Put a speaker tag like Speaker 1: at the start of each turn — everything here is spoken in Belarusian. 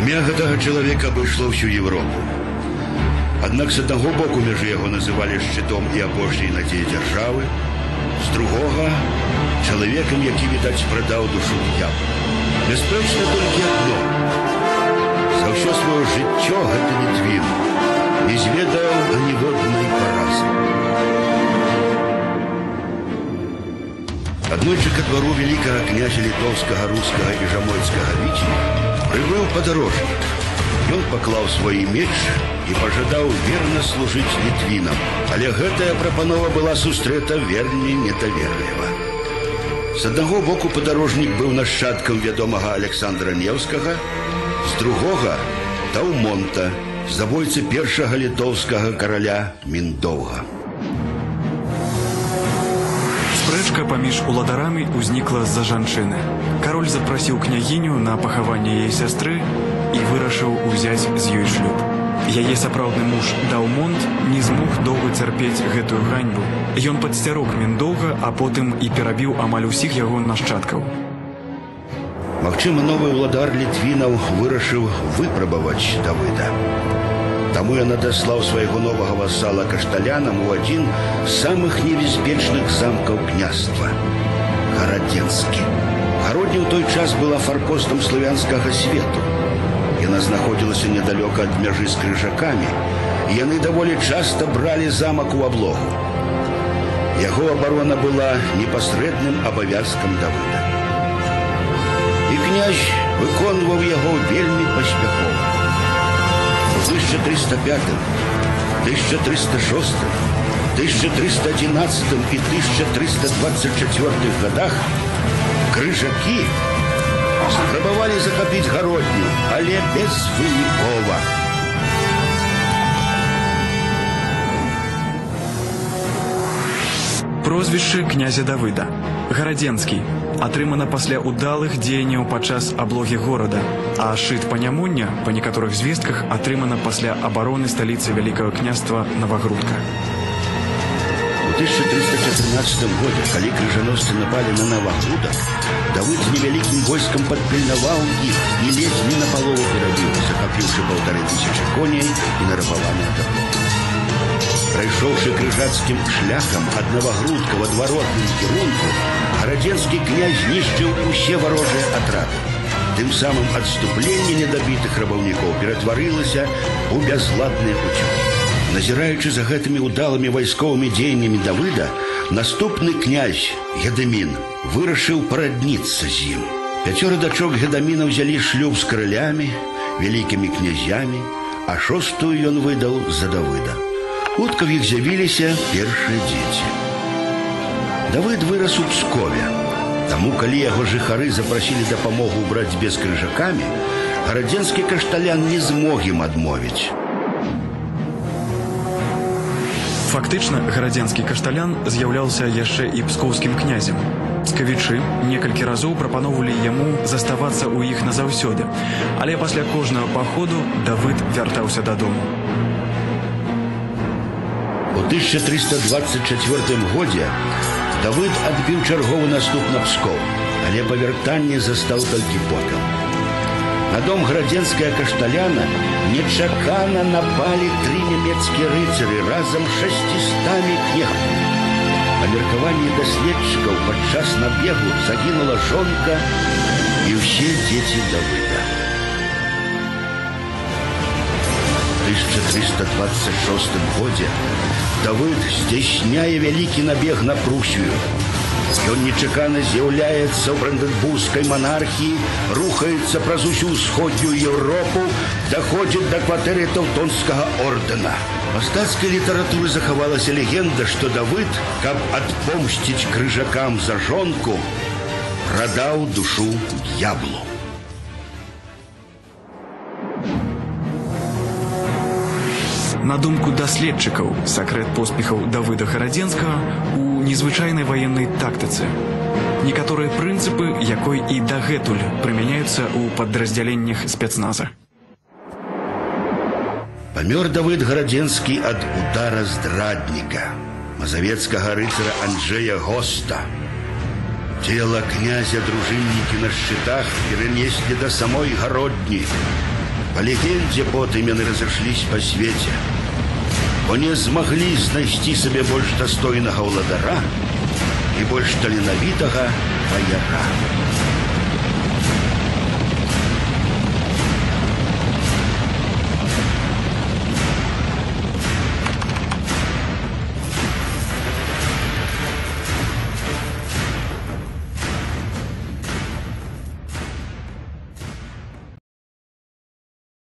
Speaker 1: Імя гэтага чалавека абышло ўсю Европу. Аднак з аднаго боку мяжы яго называлі шчытом і апошняй надзеяй дзяржавы, з другога чалавекам, які, відаць, прадаў душу д'яблу. Бяспечна толькі адно. За ўсё сваё жыццё гэты Літвін не зведаў аніводнай паразы. Аднойчы ка двару вялікага князя літоўскага, рускага і жамойцкага віценя прыбыў падарожнік. Ён паклаў свой меч і пажадаў верна служыць літвінам, але гэтая прапанова была сустрэта вельмі недаверліва. З аднаго боку падарожнік быў нашчадкам вядомага Александра Невскага, з другога Таўмонта, забойцы першага літоўскага караля Міндоўга.
Speaker 2: Спрэчка паміж уладарамі ўзнікла з-за жанчыны. Кароль запрасіў княгіню на пахаванне яе сястры і вырашыў узяць з ёй шлюб. Яе сапраўдны муж Таўмонт не змог доўга цярпець гэтую ганьбу. Ён падсцярог Міндоўга, а потым і перабіў амаль усіх яго нашчадкаў.
Speaker 1: Магчыма, новы ўладар літвінаў вырашыў выпрабаваць Давыда. Таму ён адаслаў свайго новага васала кашталянам у адзін з самых небяспечных замкаў княства – Гарадзенскі. Гародня ў той час была фарпостам славянскага свету. Яна знаходзілася недалёка ад мяжы з крыжакамі, і яны даволі часта бралі замак у аблогу. Яго абарона была непасрэдным абавязкам Давыда. І князь выконваў яго вельмі паспяхова. У 1305, 1306, 1311 і 1324 годах крыжакі спрабавалі захапіць Гародню, але безвынікова.
Speaker 2: Прозвішча князя Давыда – Гарадзенскі, атрымана пасля ўдалых дзеянняў падчас аблогі горада, а шчыт панямоння, па некаторых звестках, атрымана пасля абароны сталіцы Вялікага княства Навагрудка.
Speaker 1: У 1314 годзе, калі крыжаносцы напалі на Навагрудак, Давыд з невялікім войскам падпільнаваў іх і ледзь не напалову перабіў, захапіўшы 1500 коней і нарабаваных дабро. Прайшоўшы крыжацкім шляхам ад Навагрудка в адваротным кірунку, Гарадзенскі князь знішчыў усе варожыя атрады. Тым самым адступленне недабітых рабаўнікоў ператварылася ў бязладныя ўцёкі. Назіраючы за гэтымі ўдалымі вайсковымі дзеяннямі Давыда, наступны князь Гедамін вырашыў парадніцца з ім. 5 дачок Гедаміна ўзялі шлюб з каралямі, вялікімі князямі, а 6-ую ён выдаў за Давыда. Хутка в іх з'явіліся першыя дзеці. Давыд вырас у Пскове. Таму, калі яго жыхары запрасілі дапамогу ў барацьбе з крыжакамі, гарадзенскі кашталян не змог ім адмовіць.
Speaker 2: Фактычна, гарадзенскі кашталян з'яўляўся яшчэ і пскоўскім князем. Пскавічы некалькі разоў прапаноўвалі яму заставацца ў іх назаўсёды, але пасля кожнага паходу Давыд вяртаўся дадому.
Speaker 1: У 1324 годзе Давыд адбіў чарговы наступ на Пскоў, але па вяртанні застаў толькі попел. На дом гарадзенскага кашталяна нечакана напалі 3 нямецкія рыцары разам з 600 кнехтамі. Па меркаванні даследчыкаў падчас набегу загінула жонка і ўсе дзеці Давыда. У 1326 годзе Давыд здзяйсняе вялікі набег на Прусію. Ён нечакана з'яўляецца ў бранденбургскай манархіі, рухаецца праз усю ўсходнюю Еўропу, даходзіць да кватэры Таўтонскага ордэна. У мастацкай літаратуры захавалася легенда, што Давыд, каб адпомсціць крыжакам за жонку, прадаў душу д'яблу.
Speaker 2: На думку даследчыкаў, сакрэт поспехаў Давыда Гарадзенскага у незвычайнай ваеннай тактыцы. Некаторыя прынцыпы, якой і дагэтуль прымяняюцца ў падраздзяленнях спецназа.
Speaker 1: Памёр Давыд Гарадзенскі ад удара здрадніка, мазавецкага рыцара Анджэя Госта. Цела князя дружыннікі на шчытах перанеслі да самой Гародні. Па легендзе потым яны разышліся па свеце, бо не змаглі знайсці сабе больш дастойнага ўладара і больш таленавітага баяра.